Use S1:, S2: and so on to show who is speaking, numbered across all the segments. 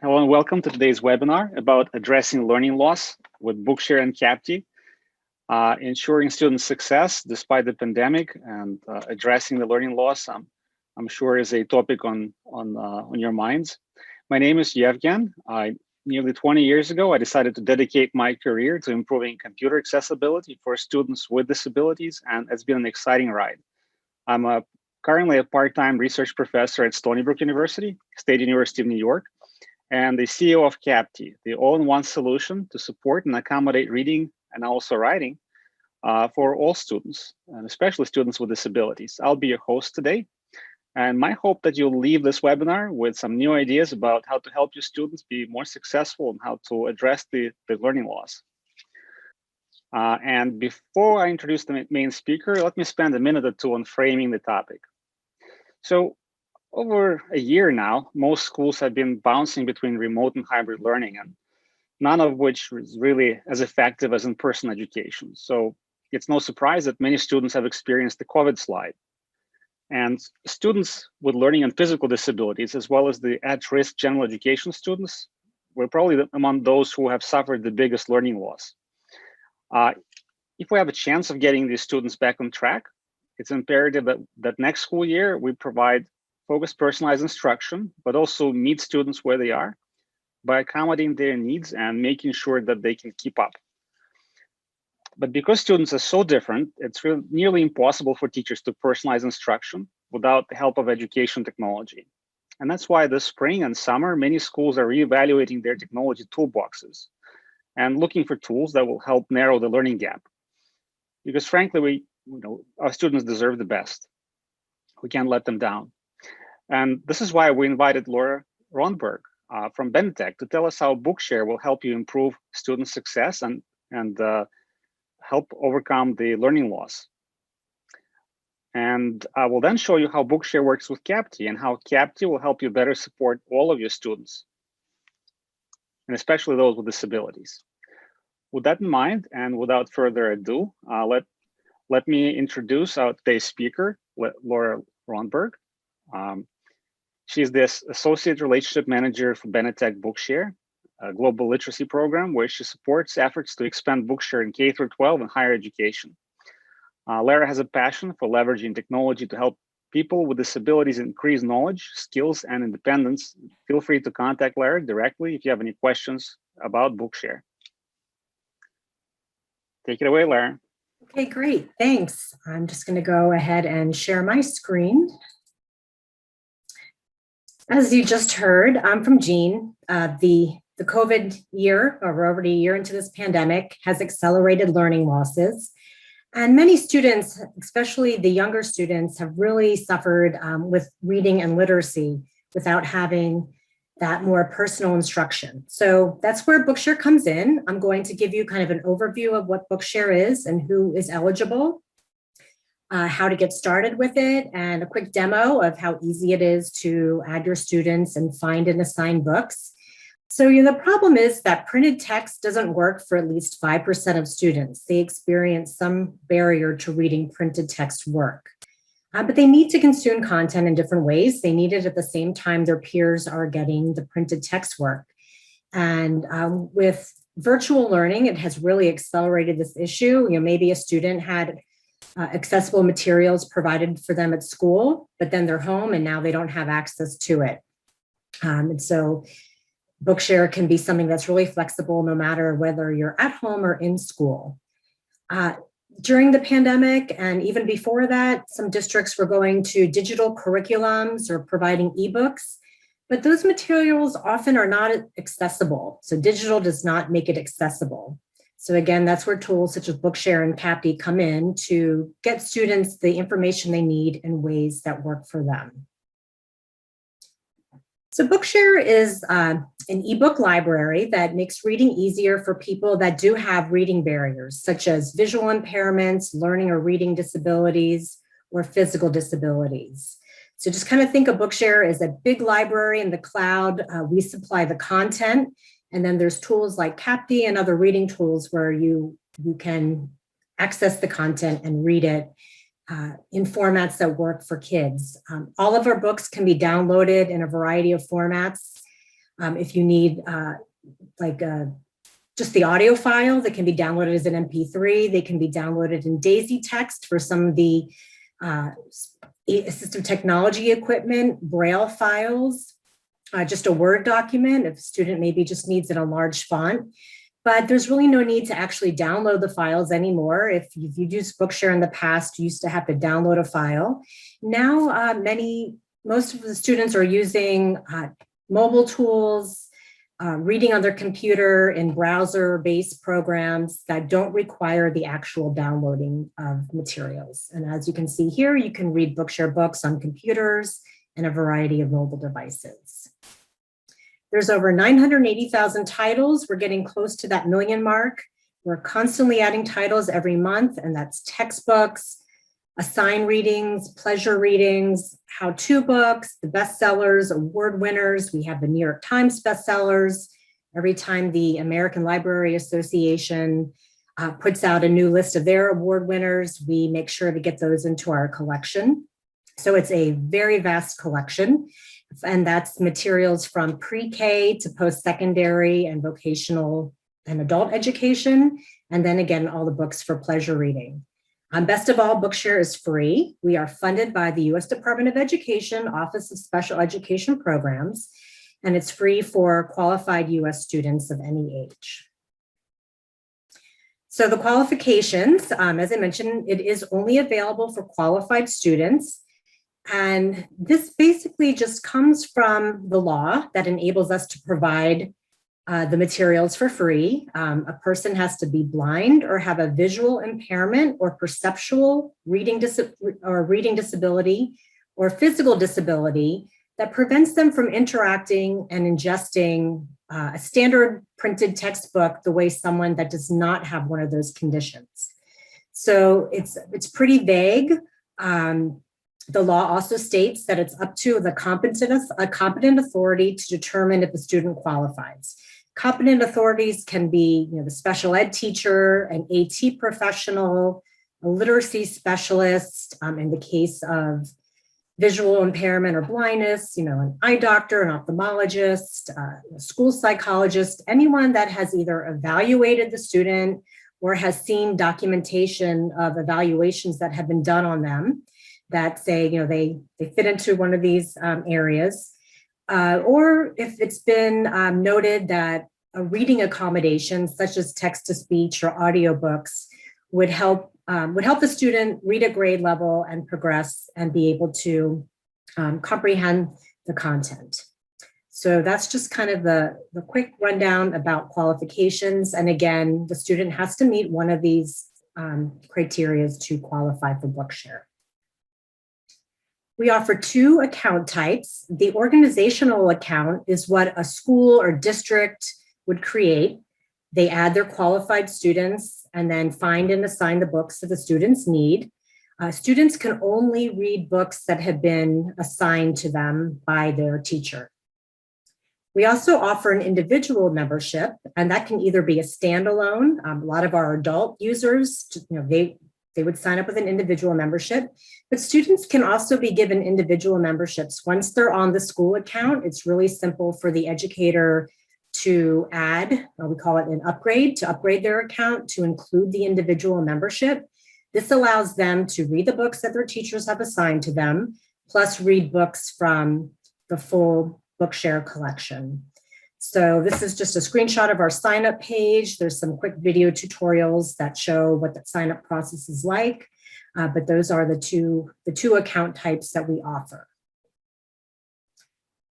S1: Hello and welcome to today's webinar about addressing learning loss with Bookshare and Capti, ensuring student success despite the pandemic, and addressing the learning loss. I'm sure is a topic on your minds. My name is Yevgen. Nearly 20 years ago, I decided to dedicate my career to improving computer accessibility for students with disabilities, and it's been an exciting ride. I'm currently a part-time research professor at Stony Brook University, State University of New York, and the CEO of Capti, the all-in-one solution to support and accommodate reading and also writing for all students, and especially students with disabilities. I'll be your host today, and my hope that you'll leave this webinar with some new ideas about how to help your students be more successful and how to address the learning loss. And before I introduce the main speaker, let me spend a minute or two on framing the topic. So, over a year now, most schools have been bouncing between remote and hybrid learning, and none of which is really as effective as in-person education. So it's no surprise that many students have experienced the COVID slide. And students with learning and physical disabilities, as well as the at-risk general education students, were probably among those who have suffered the biggest learning loss. If we have a chance of getting these students back on track, it's imperative that next school year we provide focused, personalized instruction, but also meet students where they are by accommodating their needs and making sure that they can keep up. But because students are so different, it's nearly impossible for teachers to personalize instruction without the help of education technology. And that's why this spring and summer, many schools are reevaluating their technology toolboxes and looking for tools that will help narrow the learning gap. Because frankly, our students deserve the best. We can't let them down. And this is why we invited Laura Ronberg from Benetech to tell us how Bookshare will help you improve student success and help overcome the learning loss. And I will then show you how Bookshare works with Capti and how Capti will help you better support all of your students, and especially those with disabilities. With that in mind, and without further ado, let me introduce our today's speaker, Laura Ronberg. She's the Associate Relationship Manager for Benetech Bookshare, a global literacy program where she supports efforts to expand Bookshare in K-12 and higher education. Lara has a passion for leveraging technology to help people with disabilities increase knowledge, skills, and independence. Feel free to contact Lara directly if you have any questions about Bookshare. Take it away, Lara.
S2: Okay, great, thanks. I'm just going to go ahead and share my screen. As you just heard, I'm from Jean. The COVID year, or we're already a year into this pandemic, has accelerated learning losses. And many students, especially the younger students, have really suffered with reading and literacy without having that more personal instruction. So that's where Bookshare comes in. I'm going to give you kind of an overview of what Bookshare is and who is eligible, how to get started with it, and a quick demo of how easy it is to add your students and find and assign books. So the problem is that printed text doesn't work for at least 5% of students. They experience some barrier to reading printed text work. But they need to consume content in different ways. They need it at the same time their peers are getting the printed text work. And with virtual learning, it has really accelerated this issue. Maybe a student had accessible materials provided for them at school, but then they're home and now they don't have access to it. And so Bookshare can be something that's really flexible no matter whether you're at home or in school. During the pandemic and even before that, some districts were going to digital curriculums or providing ebooks, but those materials often are not accessible. So digital does not make it accessible. So again, that's where tools such as Bookshare and Capti come in to get students the information they need in ways that work for them. So Bookshare is an ebook library that makes reading easier for people that do have reading barriers, such as visual impairments, learning or reading disabilities, or physical disabilities. So just kind of think of Bookshare as a big library in the cloud. We supply the content, and then there's tools like Capti and other reading tools where you can access the content and read it in formats that work for kids. All of our books can be downloaded in a variety of formats. If you need just the audio file that can be downloaded as an MP3, they can be downloaded in DAISY text for some of the assistive technology equipment, Braille files, just a Word document if a student maybe just needs it in a large font. But there's really no need to actually download the files anymore. If you've used Bookshare in the past, you used to have to download a file. Now, most of the students are using mobile tools, reading on their computer in browser-based programs that don't require the actual downloading of materials. And as you can see here, you can read Bookshare books on computers and a variety of mobile devices. There's over 980,000 titles. We're getting close to that million mark. We're constantly adding titles every month, and that's textbooks, assigned readings, pleasure readings, how-to books, the bestsellers, award winners. We have the New York Times bestsellers. Every time the American Library Association puts out a new list of their award winners, we make sure to get those into our collection. So it's a very vast collection. And that's materials from pre-K to post-secondary and vocational and adult education. And then again, all the books for pleasure reading. Best of all, Bookshare is free. We are funded by the U.S. Department of Education, Office of Special Education Programs, and it's free for qualified U.S. students of any age. So the qualifications, as I mentioned, it is only available for qualified students. And this basically just comes from the law that enables us to provide the materials for free. A person has to be blind or have a visual impairment or perceptual reading disability or physical disability that prevents them from interacting and ingesting a standard printed textbook the way someone that does not have one of those conditions. So it's pretty vague. The law also states that it's up to a competent authority to determine if a student qualifies. Competent authorities can be, the special ed teacher, an AT professional, a literacy specialist, in the case of visual impairment or blindness, an eye doctor, an ophthalmologist, a school psychologist, anyone that has either evaluated the student or has seen documentation of evaluations that have been done on them that say, they fit into one of these areas. Or if it's been noted that a reading accommodation, such as text-to-speech or audiobooks, would help the student read at grade level and progress and be able to comprehend the content. So that's just kind of the quick rundown about qualifications. And again, the student has to meet one of these criteria to qualify for Bookshare. We offer two account types. The organizational account is what a school or district would create. They add their qualified students and then find and assign the books that the students need. Students can only read books that have been assigned to them by their teacher. We also offer an individual membership, and that can either be a standalone. A lot of our adult users, they would sign up with an individual membership, but students can also be given individual memberships. Once they're on the school account, it's really simple for the educator to add, we call it an upgrade, to upgrade their account to include the individual membership. This allows them to read the books that their teachers have assigned to them, plus read books from the full Bookshare collection. So this is just a screenshot of our sign-up page. There's some quick video tutorials that show what the sign-up process is like, but those are the two account types that we offer.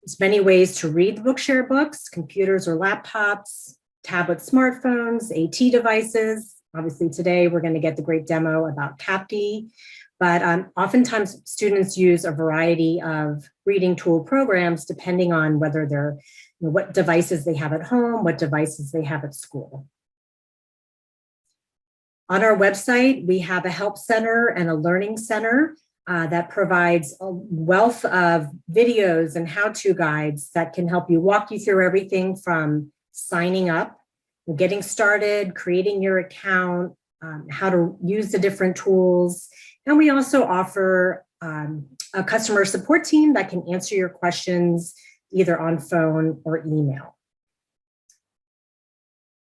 S2: There's many ways to read the Bookshare books: computers or laptops, tablets, smartphones, AT devices. Obviously today we're going to get the great demo about Capti, but oftentimes students use a variety of reading tool programs depending on whether they're what devices they have at home, what devices they have at school. On our website, we have a help center and a learning center that provides a wealth of videos and how-to guides that can help you walk you through everything from signing up, getting started, creating your account, how to use the different tools. And we also offer a customer support team that can answer your questions either on phone or email.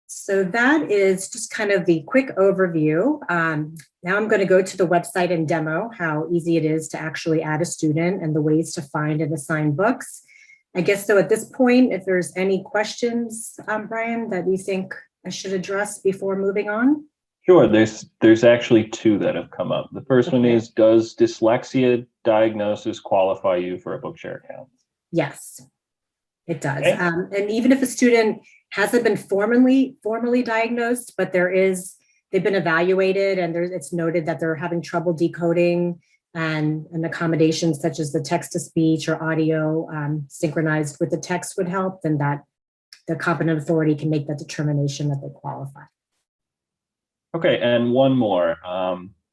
S2: So that is just kind of the quick overview. Now I'm going to go to the website and demo how easy it is to actually add a student and the ways to find and assign books. I guess so at this point, if there's any questions, Brian, that you think I should address before moving on?
S3: Sure, there's actually two that have come up. The first one is, does dyslexia diagnosis qualify you for a Bookshare account?
S2: Yes, it does.
S3: Okay.
S2: And even if a student hasn't been formally diagnosed, but they've been evaluated and it's noted that they're having trouble decoding and accommodations such as the text-to-speech or audio synchronized with the text would help, then that the competent authority can make that determination that they qualify.
S3: Okay, and one more.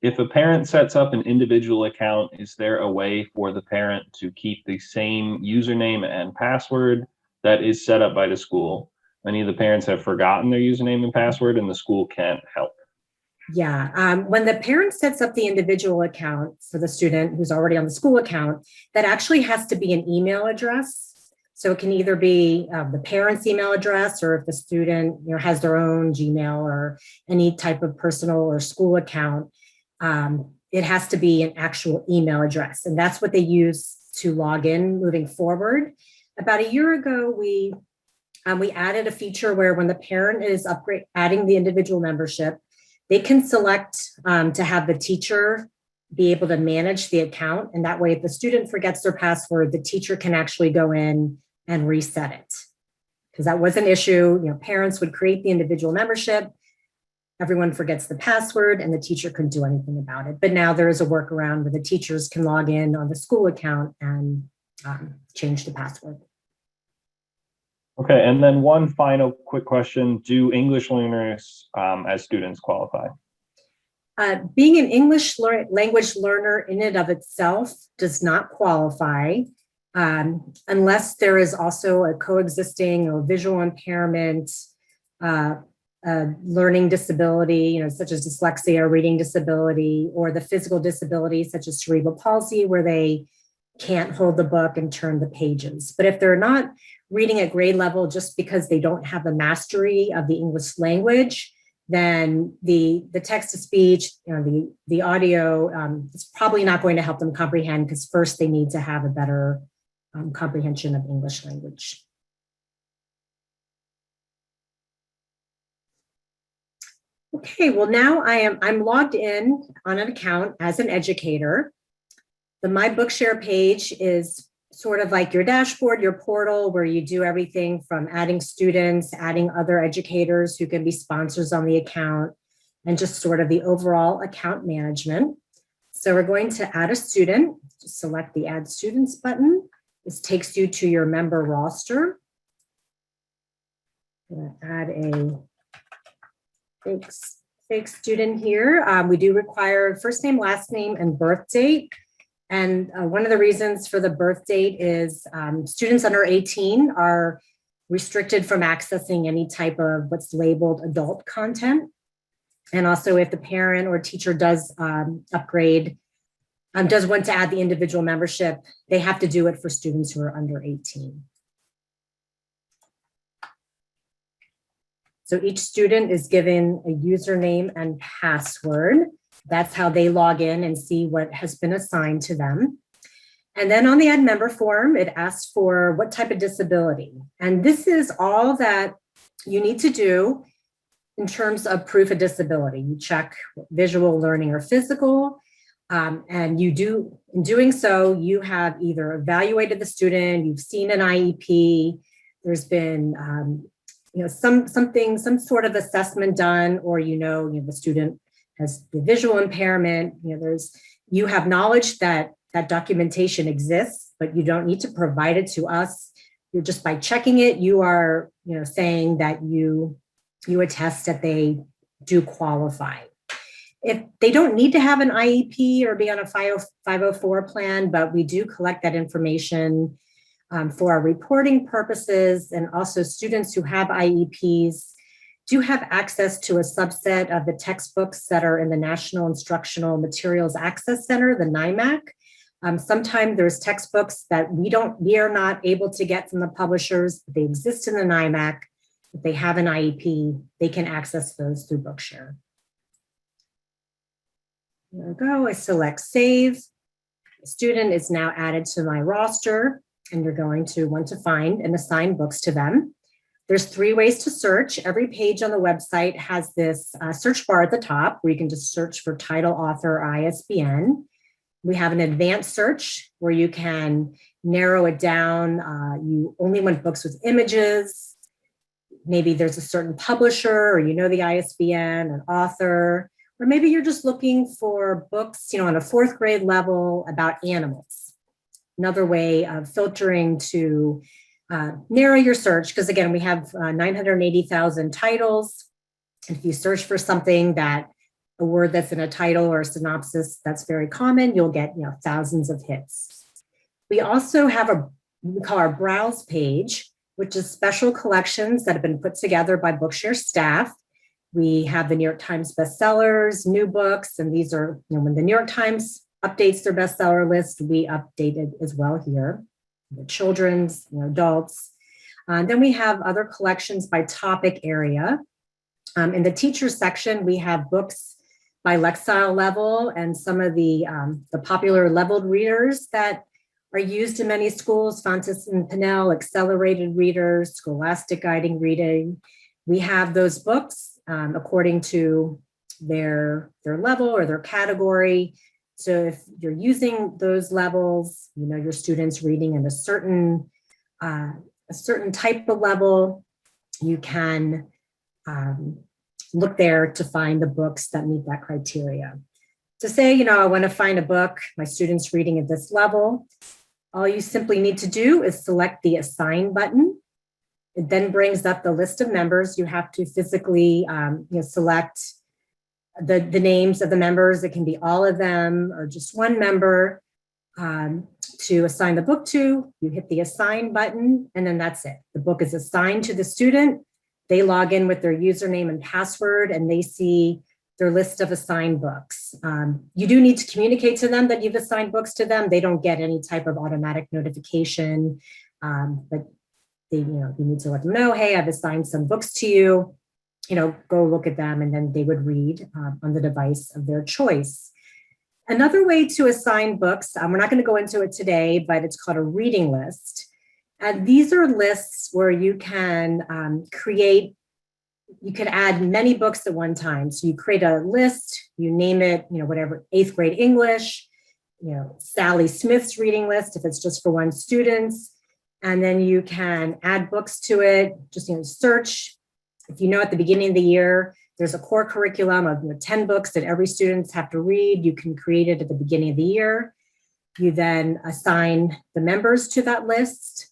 S3: If a parent sets up an individual account, is there a way for the parent to keep the same username and password that is set up by the school? Many of the parents have forgotten their username and password and the school can't help.
S2: Yeah, when the parent sets up the individual account for the student who's already on the school account, that actually has to be an email address. So it can either be the parent's email address, or if the student has their own Gmail or any type of personal or school account, it has to be an actual email address. And that's what they use to log in moving forward. About a year ago, we added a feature where when the parent is adding the individual membership, they can select to have the teacher be able to manage the account. And that way, if the student forgets their password, the teacher can actually go in and reset it. Because that was an issue. Parents would create the individual membership, everyone forgets the password, and the teacher couldn't do anything about it. But now there is a workaround where the teachers can log in on the school account and change the password.
S3: Okay, and then one final quick question. Do English learners as students qualify?
S2: Being an English language learner in and of itself does not qualify unless there is also a coexisting or visual impairment, learning disability, such as dyslexia or reading disability, or the physical disability such as cerebral palsy, where they can't hold the book and turn the pages. But if they're not reading at grade level just because they don't have the mastery of the English language, then the text-to-speech, the audio is probably not going to help them comprehend, because first they need to have a better comprehension of English language. Okay, well now I'm logged in on an account as an educator. The My Bookshare page is sort of like your dashboard, your portal, where you do everything from adding students, adding other educators who can be sponsors on the account, and just sort of the overall account management. So we're going to add a student. Just select the Add Students button. This takes you to your member roster. I'm going to add a fake student here. We do require first name, last name, and birth date. And one of the reasons for the birth date is students under 18 are restricted from accessing any type of what's labeled adult content. And also if the parent or teacher does upgrade, does want to add the individual membership, they have to do it for students who are under 18. So each student is given a username and password. That's how they log in and see what has been assigned to them. And then on the Add Member form, it asks for what type of disability. And this is all that you need to do in terms of proof of disability. You check visual, learning, or physical. And you do, in doing so, you have either evaluated the student, you've seen an IEP, there's been some sort of assessment done, or the student has the visual impairment. You have knowledge that that documentation exists, but you don't need to provide it to us. You're just, by checking it, you are saying that you attest that they do qualify. If they don't need to have an IEP or be on a 504 plan, but we do collect that information for our reporting purposes, and also students who have IEPs do have access to a subset of the textbooks that are in the National Instructional Materials Access Center, the NIMAC. Sometimes there's textbooks that we are not able to get from the publishers. They exist in an IMAC. If they have an IEP, they can access those through Bookshare. There we go. I select save. The student is now added to my roster, and you're going to want to find and assign books to them. There's 3 ways to search. Every page on the website has this search bar at the top where you can just search for title, author, ISBN. We have an advanced search where you can narrow it down. You only want books with images. Maybe there's a certain publisher, or you know the ISBN, an author, or maybe you're just looking for books, on a 4th grade level about animals. Another way of filtering to narrow your search, because again, we have 980,000 titles. And if you search for something that a word that's in a title or a synopsis that's very common, you'll get thousands of hits. We also have we call our browse page, which is special collections that have been put together by Bookshare staff. We have the New York Times bestsellers, new books, and these are, when the New York Times updates their bestseller list, we update it as well here. The children's, adults. Then we have other collections by topic area. In the teacher section, we have books by Lexile level and some of the popular leveled readers that are used in many schools, Fontes and Pinnell, accelerated readers, scholastic guiding reading. We have those books according to their level or their category. So if you're using those levels, your students reading in a certain type of level, you can look there to find the books that meet that criteria. To say, I want to find a book, my students reading at this level, all you simply need to do is select the Assign button. It then brings up the list of members. You have to physically select the names of the members. It can be all of them or just one member to assign the book to. You hit the Assign button, and then that's it. The book is assigned to the student. They log in with their username and password, and they see their list of assigned books. You do need to communicate to them that you've assigned books to them. They don't get any type of automatic notification, but you need to let them know, hey, I've assigned some books to you. Go look at them, and then they would read on the device of their choice. Another way to assign books, we're not going to go into it today, but it's called a reading list. And these are lists where you can you could add many books at one time. So you create a list, you name it, whatever, 8th grade English, Sally Smith's reading list, if it's just for one student. And then you can add books to it, just search. If at the beginning of the year, there's a core curriculum of 10 books that every student have to read, you can create it at the beginning of the year. You then assign the members to that list.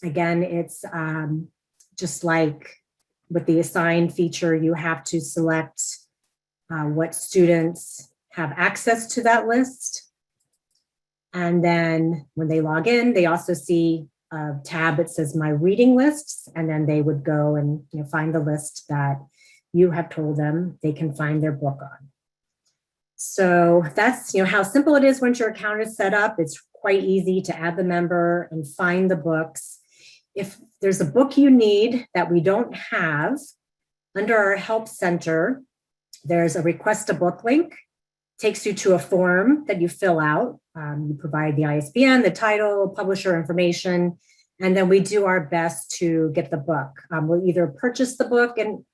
S2: Again, it's just like with the assign feature, you have to select what students have access to that list. And then when they log in, they also see a tab that says My Reading Lists, and then they would go and find the list that you have told them they can find their book on. So that's how simple it is once your account is set up. It's quite easy to add the member and find the books. If there's a book you need that we don't have, under our Help Center, there's a Request a Book link. Takes you to a form that you fill out. You provide the ISBN, the title, publisher information, and then we do our best to get the book. We'll either purchase the book and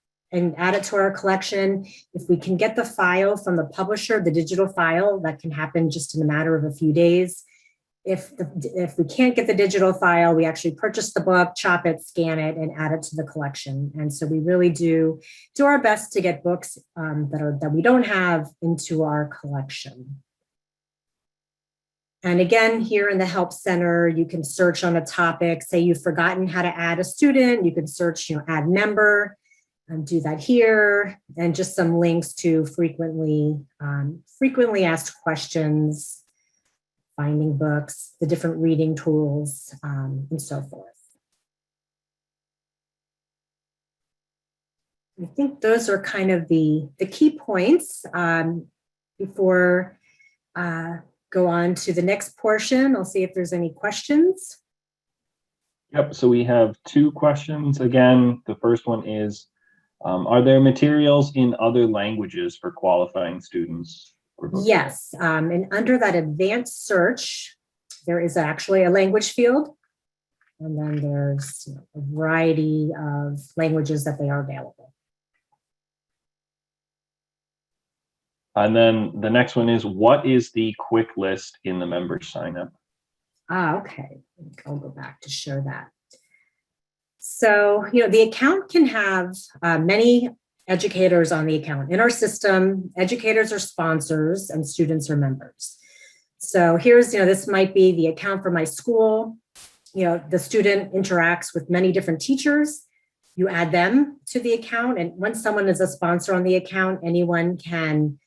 S2: add it to our collection. If we can get the file from the publisher, the digital file, that can happen just in a matter of a few days. If we can't get the digital file, we actually purchase the book, chop it, scan it, and add it to the collection. And so we really do our best to get books that we don't have into our collection. And again, here in the Help Center, you can search on a topic. Say you've forgotten how to add a student, you can search, add member, and do that here, and just some links to frequently asked questions, finding books, the different reading tools, and so forth. I think those are kind of the key points before go on to the next portion. I'll see if there's any questions.
S3: Yep, so we have two questions. Again, the first one is, are there materials in other languages for qualifying students?
S2: Yes, and under that advanced search, there is actually a language field. And then there's a variety of languages that they are available.
S3: And then the next one is, what is the quick list in the member sign up?
S2: Okay, I'll go back to show that. So, the account can have many educators on the account. In our system, educators are sponsors and students are members. So here's, this might be the account for my school. The student interacts with many different teachers. You add them to the account, and once someone is a sponsor on the account, anyone can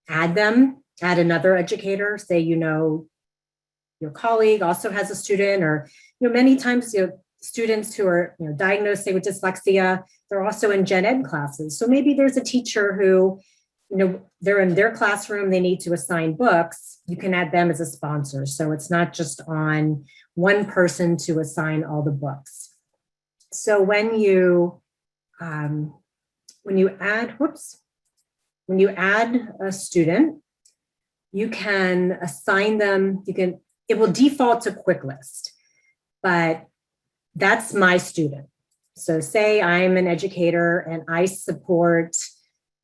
S2: add them, add another educator. Say, your colleague also has a student, or, many times, students who are diagnosed, say, with dyslexia, they're also in gen ed classes. So maybe there's a teacher who, they're in their classroom, they need to assign books. You can add them as a sponsor. So it's not just on one person to assign all the books. So when you add a student, you can assign them, it will default to quick list, but that's my student. So say I'm an educator and I support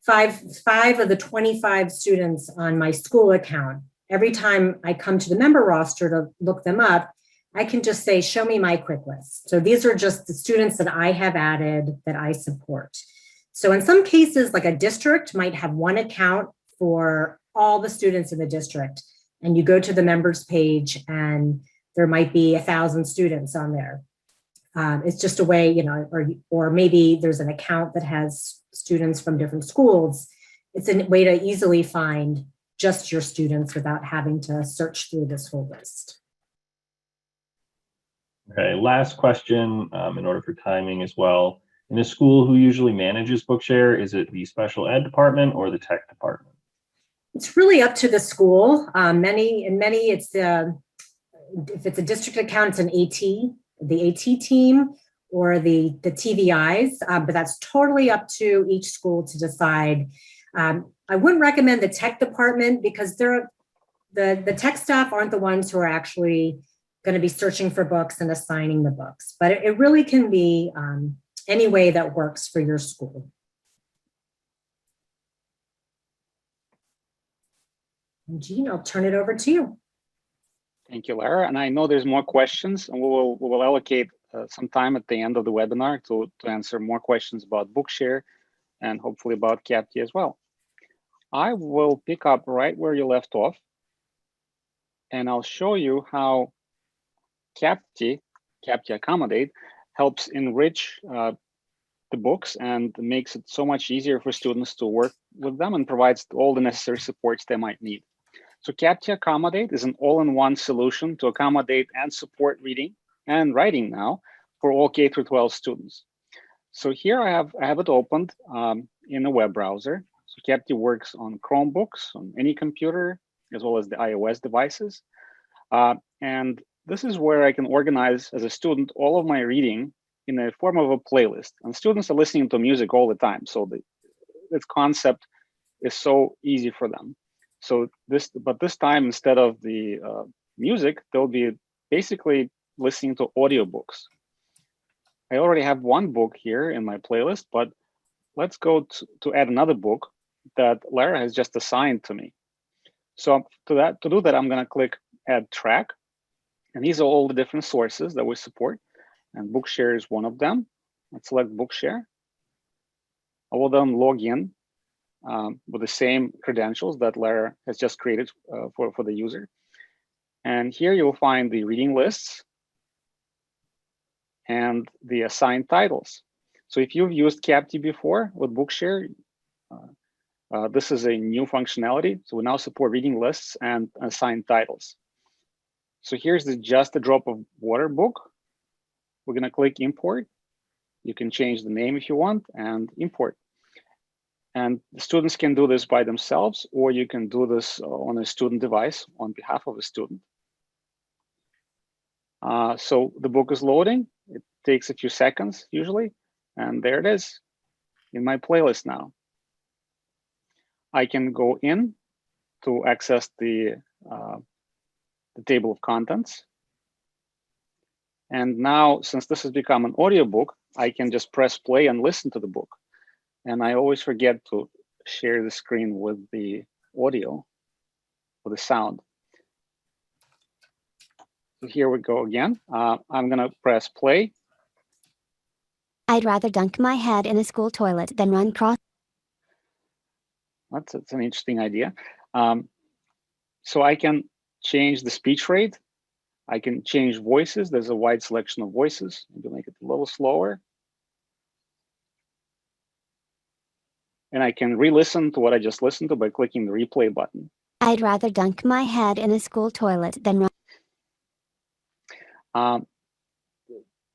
S2: five of the 25 students on my school account. Every time I come to the member roster to look them up, I can just say, show me my quick list. So these are just the students that I have added that I support. So in some cases, like a district might have one account for all the students in the district. And you go to the members page and there might be 1,000 students on there. It's just a way, or maybe there's an account that has students from different schools. It's a way to easily find just your students without having to search through this whole list.
S3: Okay, last question, in order for timing as well. In a school, who usually manages Bookshare? Is it the special ed department or the tech department?
S2: It's really up to the school. Many, it's if it's a district account, it's an the AT team or the TVIs, but that's totally up to each school to decide. I wouldn't recommend the tech department because the tech staff aren't the ones who are actually going to be searching for books and assigning the books, but it really can be any way that works for your school. And Jean, I'll turn it over to you.
S1: Thank you, Lara. And I know there's more questions, and we will allocate some time at the end of the webinar to answer more questions about Bookshare and hopefully about Capti as well. I will pick up right where you left off, and I'll show you how Capti Accommodate helps enrich the books and makes it so much easier for students to work with them and provides all the necessary supports they might need. So Capti Accommodate is an all-in-one solution to accommodate and support reading and writing now for all K-12 students. So here I have it opened in a web browser. So Capti works on Chromebooks, on any computer, as well as the iOS devices. And this is where I can organize as a student all of my reading in the form of a playlist. And students are listening to music all the time. So this concept is so easy for them. So this time, instead of the music, they'll be basically listening to audiobooks. I already have one book here in my playlist, but let's go to add another book that Lara has just assigned to me. So to do that, I'm going to click Add Track. And these are all the different sources that we support. And Bookshare is one of them. Let's select Bookshare. I will then log in with the same credentials that Lara has just created for the user. And here you'll find the reading lists and the assigned titles. So if you've used Capti before with Bookshare, this is a new functionality. So we now support reading lists and assigned titles. So here's the Just a Drop of Water book. We're going to click Import. You can change the name if you want and import. And the students can do this by themselves, or you can do this on a student device on behalf of a student. So the book is loading. It takes a few seconds usually, and there it is in my playlist now. I can go in to access the table of contents. And now, since this has become an audiobook, I can just press play and listen to the book. And I always forget to share the screen with the audio, with the sound. So here we go again. I'm gonna press play.
S4: I'd rather dunk my head in a school toilet than run cross.
S1: That's an interesting idea. So I can change the speech rate. I can change voices. There's a wide selection of voices. Maybe make it a little slower. And I can re-listen to what I just listened to by clicking the replay button.
S4: I'd rather dunk my head in a school toilet than run.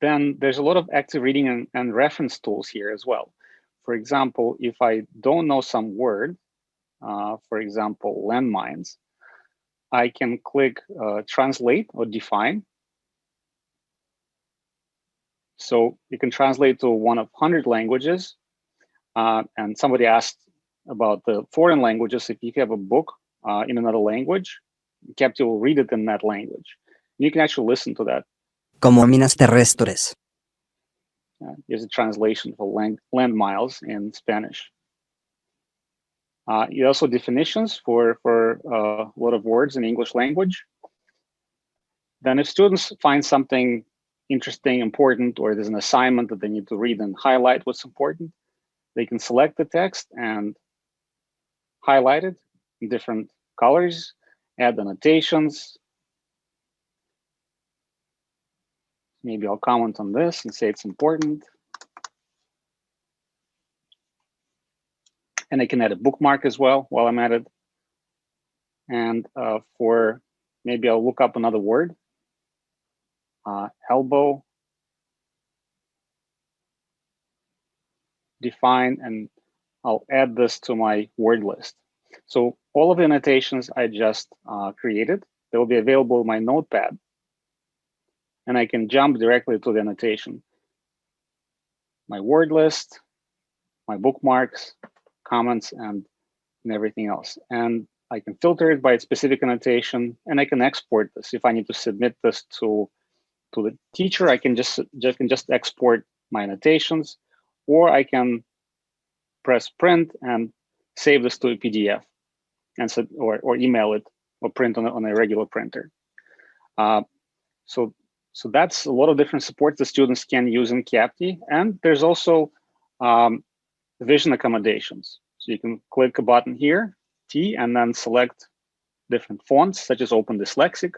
S1: Then there's a lot of active reading and reference tools here as well. For example, if I don't know some word, for example, landmines, I can click translate or define. So you can translate to one of 100 languages. And somebody asked about the foreign languages. If you have a book in another language, Capti will read it in that language. You can actually listen to that.
S5: Como minas terrestres.
S1: Here's a translation for land miles in Spanish. Also definitions for a lot of words in English language. Then if students find something interesting, important, or there's an assignment that they need to read and highlight what's important, they can select the text and highlight it in different colors, add annotations. Maybe I'll comment on this and say it's important. And I can add a bookmark as well while I'm at it. And maybe I'll look up another word, elbow, define, and I'll add this to my word list. So all of the annotations I just created, they will be available in my notepad. And I can jump directly to the annotation. My word list, my bookmarks, comments, and everything else. And I can filter it by its specific annotation, and I can export this. If I need to submit this to the teacher, I can just export my annotations, or I can press print and save this to a PDF, and or email it or print on a regular printer. So that's a lot of different support the students can use in Capti. And there's also vision accommodations. So you can click a button here, T, and then select different fonts, such as Open Dyslexic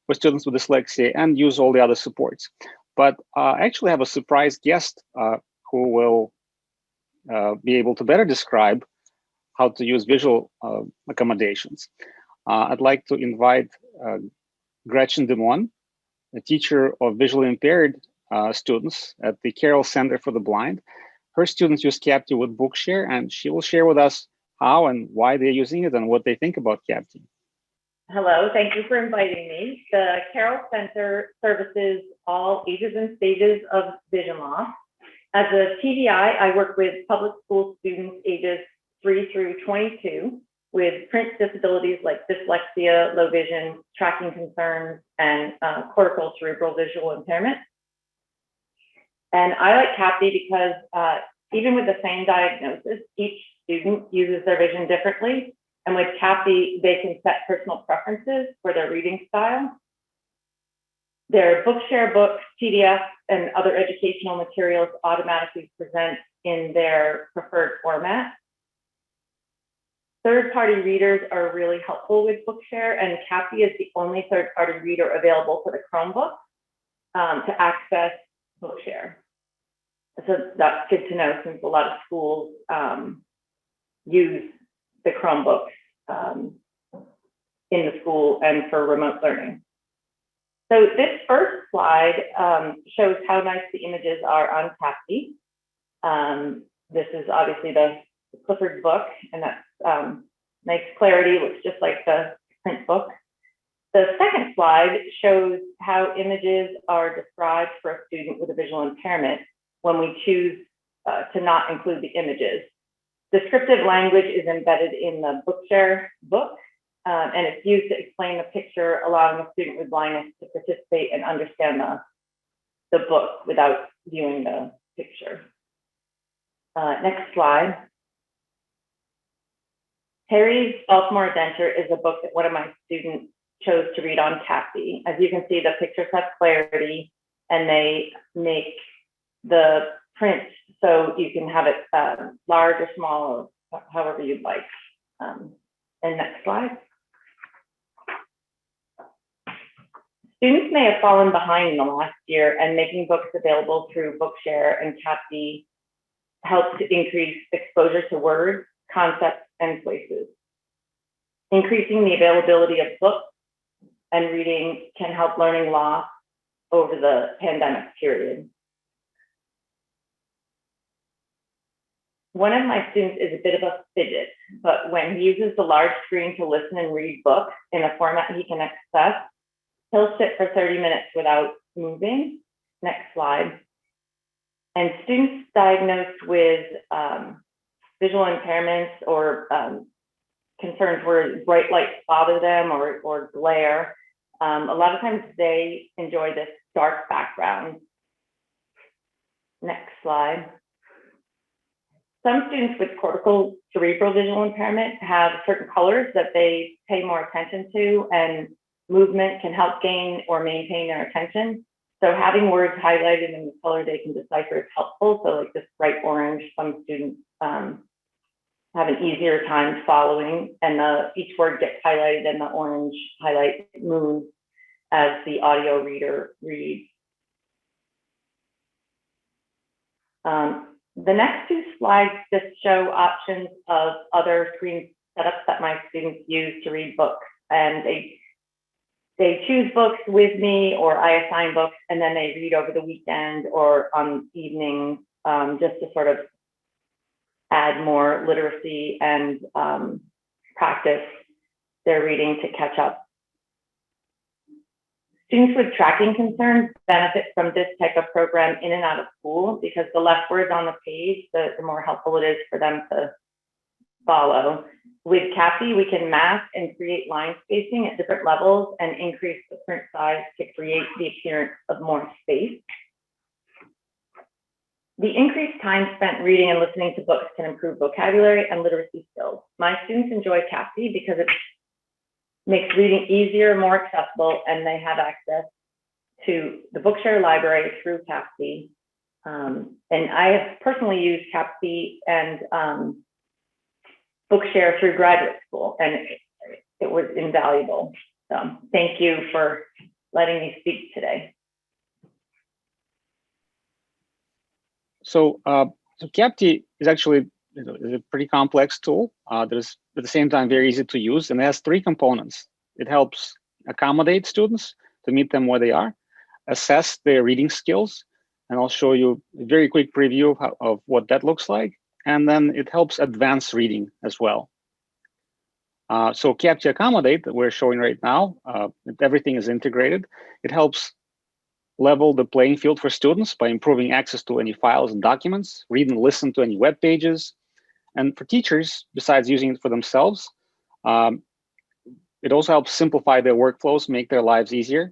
S1: for students with dyslexia, and use all the other supports. But I actually have a surprise guest who will be able to better describe how to use visual accommodations. I'd like to invite Gretchen Demon, a teacher of visually impaired students at the Carroll Center for the Blind. Her students use Capti with Bookshare, and she will share with us how and why they're using it and what they think about Capti.
S6: Hello, thank you for inviting me. The Carroll Center services all ages and stages of vision loss. As a TVI, I work with public school students ages 3 through 22 with print disabilities like dyslexia, low vision, tracking concerns, and cortical cerebral visual impairment. And I like Capti because even with the same diagnosis, each student uses their vision differently. And with Capti, they can set personal preferences for their reading style. Their Bookshare books, PDFs, and other educational materials automatically present in their preferred format. Third-party readers are really helpful with Bookshare, and Capti is the only third-party reader available for the Chromebook to access Bookshare. So that's good to know, since a lot of schools use the Chromebooks in the school and for remote learning. So this first slide shows how nice the images are on Capti. This is obviously the Clifford book, and that's nice clarity, looks just like the print book. The second slide shows how images are described for a student with a visual impairment when we choose to not include the images. Descriptive language is embedded in the Bookshare book, and it's used to explain the picture, allowing a student with blindness to participate and understand the book without viewing the picture. Next slide. Harry's Baltimore Adventure is a book that one of my students chose to read on Capti. As you can see, the pictures have clarity, and they make the print so you can have it large or small, or however you'd like. And next slide. Students may have fallen behind in the last year, and making books available through Bookshare and Capti helps to increase exposure to words, concepts, and places. Increasing the availability of books and reading can help learning loss over the pandemic period. One of my students is a bit of a fidget, but when he uses the large screen to listen and read books in a format he can access, he'll sit for 30 minutes without moving. Next slide. And students diagnosed with visual impairments or concerns where bright lights bother them or glare, a lot of times they enjoy this dark background. Next slide. Some students with cortical cerebral visual impairment have certain colors that they pay more attention to, and movement can help gain or maintain their attention. So having words highlighted in the color they can decipher is helpful. So like this bright orange, some students have an easier time following, and each word gets highlighted and the orange highlight moves as the audio reader reads. The next two slides just show options of other screen setups that my students use to read books, and they choose books with me, or I assign books, and then they read over the weekend or on evenings, just to sort of add more literacy and practice their reading to catch up. Students with tracking concerns benefit from this type of program in and out of school, because the less words on the page, the more helpful it is for them to follow. With Capti, we can mask and create line spacing at different levels and increase the print size to create the appearance of more space. The increased time spent reading and listening to books can improve vocabulary and literacy skills. My students enjoy Capti because it makes reading easier, more accessible, and they have access to the Bookshare library through Capti. And I have personally used Capti and Bookshare through graduate school, and it was invaluable. So thank you for letting me speak today.
S1: So Capti is actually is a pretty complex tool that is at the same time very easy to use, and it has three components. It helps accommodate students to meet them where they are, assess their reading skills, and I'll show you a very quick preview of what that looks like. And then it helps advance reading as well. So Capti Accommodate that we're showing right now, everything is integrated. It helps level the playing field for students by improving access to any files and documents, read and listen to any web pages. And for teachers, besides using it for themselves, it also helps simplify their workflows, make their lives easier,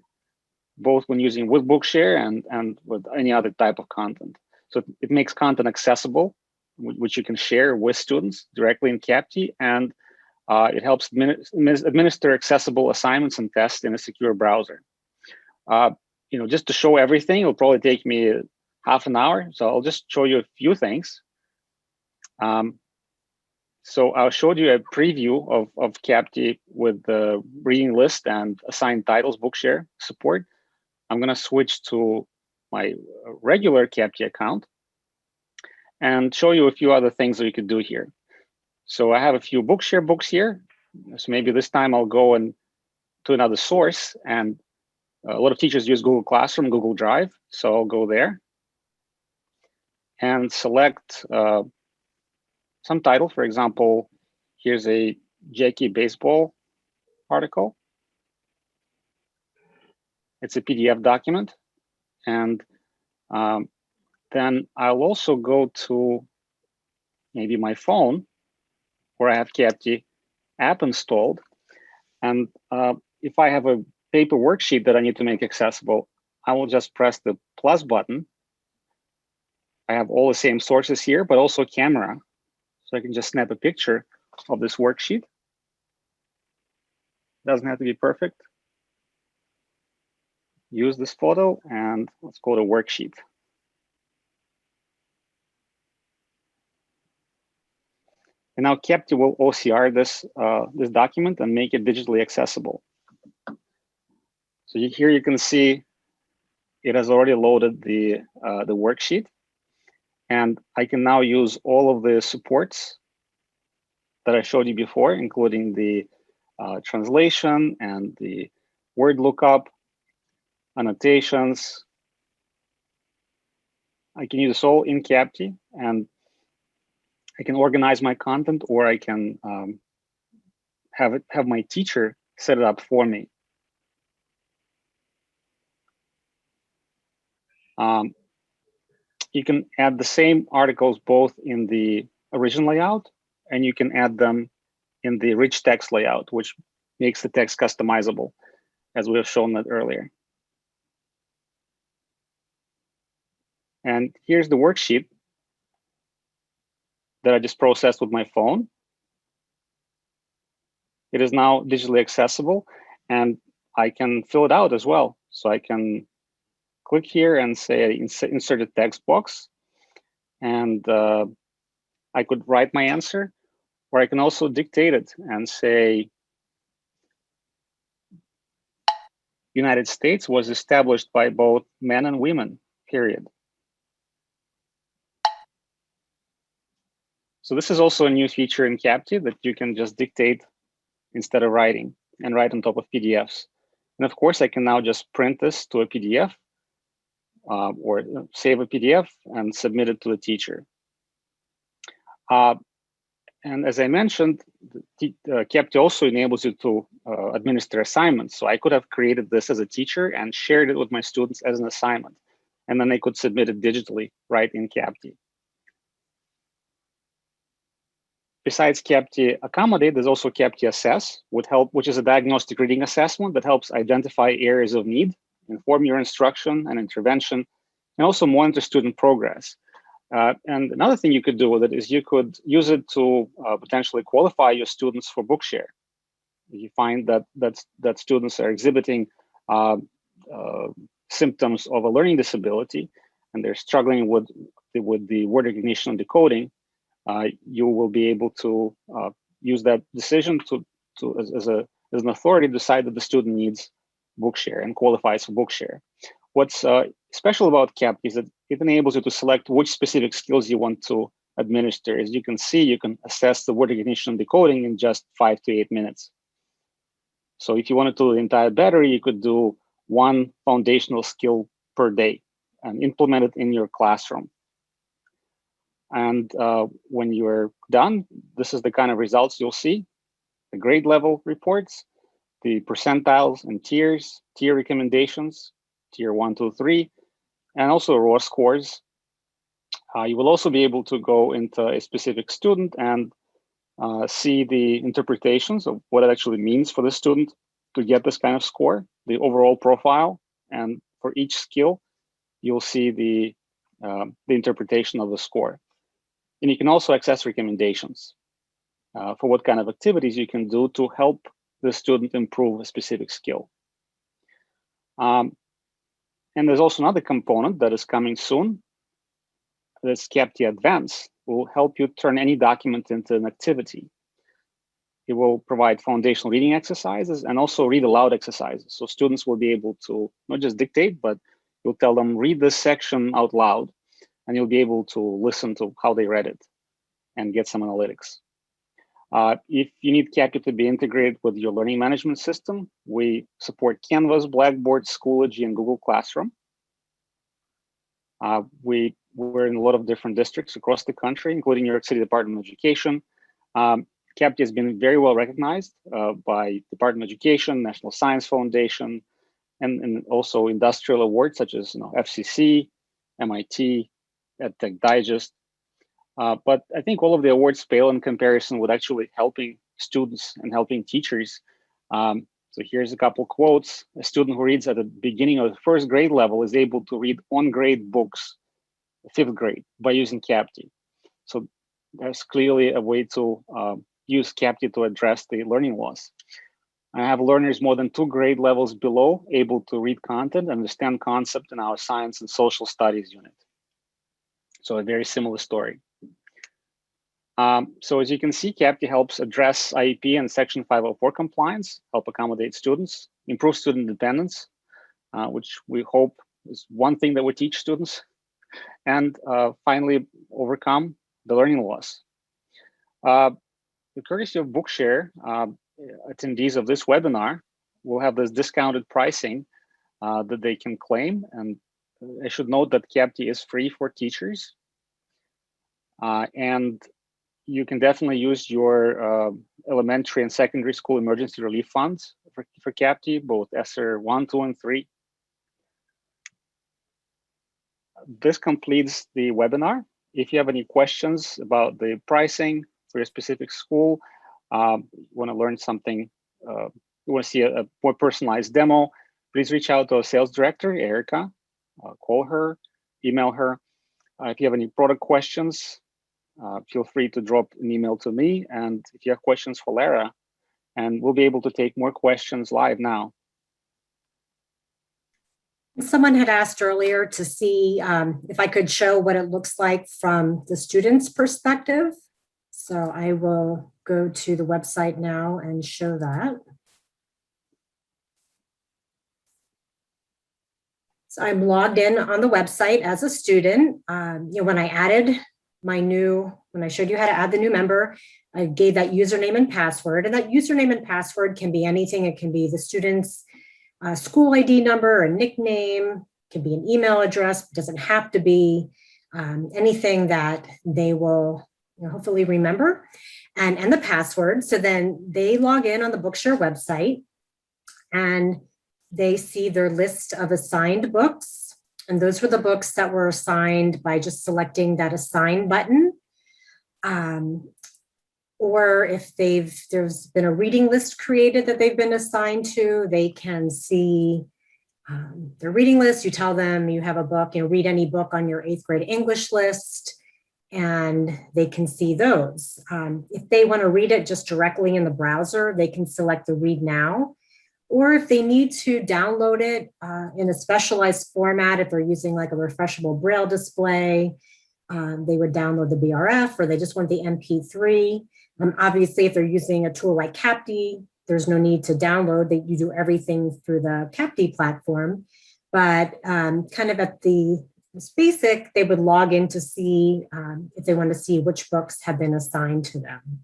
S1: both when using with Bookshare and with any other type of content. So it makes content accessible, which you can share with students directly in Capti, and it helps administer accessible assignments and tests in a secure browser. Just to show everything, it'll probably take me half an hour, so I'll just show you a few things. So I'll show you a preview of Capti with the reading list and assigned titles Bookshare support. I'm going to switch to my regular Capti account and show you a few other things that you could do here. So I have a few Bookshare books here. So maybe this time I'll go to another source, and a lot of teachers use Google Classroom, Google Drive. So I'll go there and select some title. For example, here's a Jackie baseball article. It's a PDF document. And then I'll also go to maybe my phone where I have Capti app installed. And if I have a paper worksheet that I need to make accessible, I will just press the plus button. I have all the same sources here, but also camera. So I can just snap a picture of this worksheet. Doesn't have to be perfect. Use this photo and let's go to worksheet. And now Capti will OCR this, this document and make it digitally accessible. So here you can see it has already loaded the worksheet. And I can now use all of the supports that I showed you before, including the translation and the word lookup, annotations. I can use this all in Capti, and I can organize my content, or I can have my teacher set it up for me. You can add the same articles both in the original layout, and you can add them in the rich text layout, which makes the text customizable, as we have shown that earlier. And here's the worksheet that I just processed with my phone. It is now digitally accessible, and I can fill it out as well. So I can click here and say insert a text box, and I could write my answer, or I can also dictate it and say, United States was established by both men and women, period. So this is also a new feature in Capti that you can just dictate instead of writing and write on top of PDFs. And of course, I can now just print this to a PDF or save a PDF and submit it to the teacher. And as I mentioned, Capti also enables you to administer assignments. So I could have created this as a teacher and shared it with my students as an assignment. And then they could submit it digitally right in Capti. Besides Capti Accommodate, there's also CaptiCSS, which is a diagnostic reading assessment that helps identify areas of need, inform your instruction and intervention, and also monitor student progress. And another thing you could do with it is you could use it to potentially qualify your students for Bookshare. If you find that students are exhibiting symptoms of a learning disability and they're struggling with the word recognition and decoding, you will be able to use that decision as an authority to decide that the student needs Bookshare and qualifies for Bookshare. What's special about Capti is that it enables you to select which specific skills you want to administer. As you can see, you can assess the word recognition and decoding in just 5 to 8 minutes. So if you want to do the entire battery, you could do one foundational skill per day and implement it in your classroom. And when you're done, this is the kind of results you'll see: the grade level reports, the percentiles and tiers, tier recommendations, tier 1, 2, 3, and also raw scores. You will also be able to go into a specific student and see the interpretations of what it actually means for the student to get this kind of score, the overall profile, and for each skill, you'll see the interpretation of the score. And you can also access recommendations for what kind of activities you can do to help the student improve a specific skill. And there's also another component that is coming soon. This Capti Advance will help you turn any document into an activity. It will provide foundational reading exercises and also read aloud exercises. So students will be able to not just dictate, but you'll tell them, read this section out loud, and you'll be able to listen to how they read it and get some analytics. If you need Capti to be integrated with your learning management system, we support Canvas, Blackboard, Schoology, and Google Classroom. We we're in a lot of different districts across the country, including New York City Department of Education. Capti has been very well recognized by Department of Education, National Science Foundation, and also industrial awards such as FCC, MIT, EdTech Digest. But I think all of the awards pale in comparison with actually helping students and helping teachers. So here's a couple quotes. A student who reads at the beginning of the first grade level is able to read on-grade books, 5th grade, by using Capti. So there's clearly a way to use Capti to address the learning loss. I have learners more than 2 grade levels below able to read content and understand concept in our science and social studies unit. So a very similar story. So as you can see, Capti helps address IEP and Section 504 compliance, help accommodate students, improve student independence, which we hope is one thing that we teach students, and finally overcome the learning loss. The courtesy of Bookshare, attendees of this webinar will have this discounted pricing that they can claim. And I should note that Capti is free for teachers. And you can definitely use your elementary and secondary school emergency relief funds for Capti, both ESSER 1, 2, and 3. This completes the webinar. If you have any questions about the pricing for your specific school, you want to learn something, you want to see a more personalized demo, please reach out to our sales director, Erica, call her, email her. If you have any product questions, feel free to drop an email to me. And if you have questions for Lara, and we'll be able to take more questions live now.
S2: Someone had asked earlier to see if I could show what it looks like from the student's perspective. So I will go to the website now and show that. So I'm logged in on the website as a student. When I added when I showed you how to add the new member, I gave that username and password, and that username and password can be anything. It can be the student's school ID number, a nickname, it can be an email address. It doesn't have to be anything that they will hopefully remember, and the password. So then they log in on the Bookshare website and they see their list of assigned books. And those were the books that were assigned by just selecting that assign button. Or if there's been a reading list created that they've been assigned to, they can see their reading list. You tell them you have a book, read any book on your 8th grade English list, and they can see those. If they want to read it just directly in the browser, they can select the read now. Or if they need to download it in a specialized format, if they're using like a refreshable braille display, they would download the BRF, or they just want the MP3. Obviously, if they're using a tool like Capti, there's no need to download. You do everything through the Capti platform. But kind of at the basic, they would log in to see if they want to see which books have been assigned to them.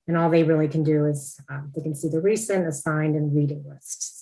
S2: And all they really can do is they can see the recent, assigned, and reading lists.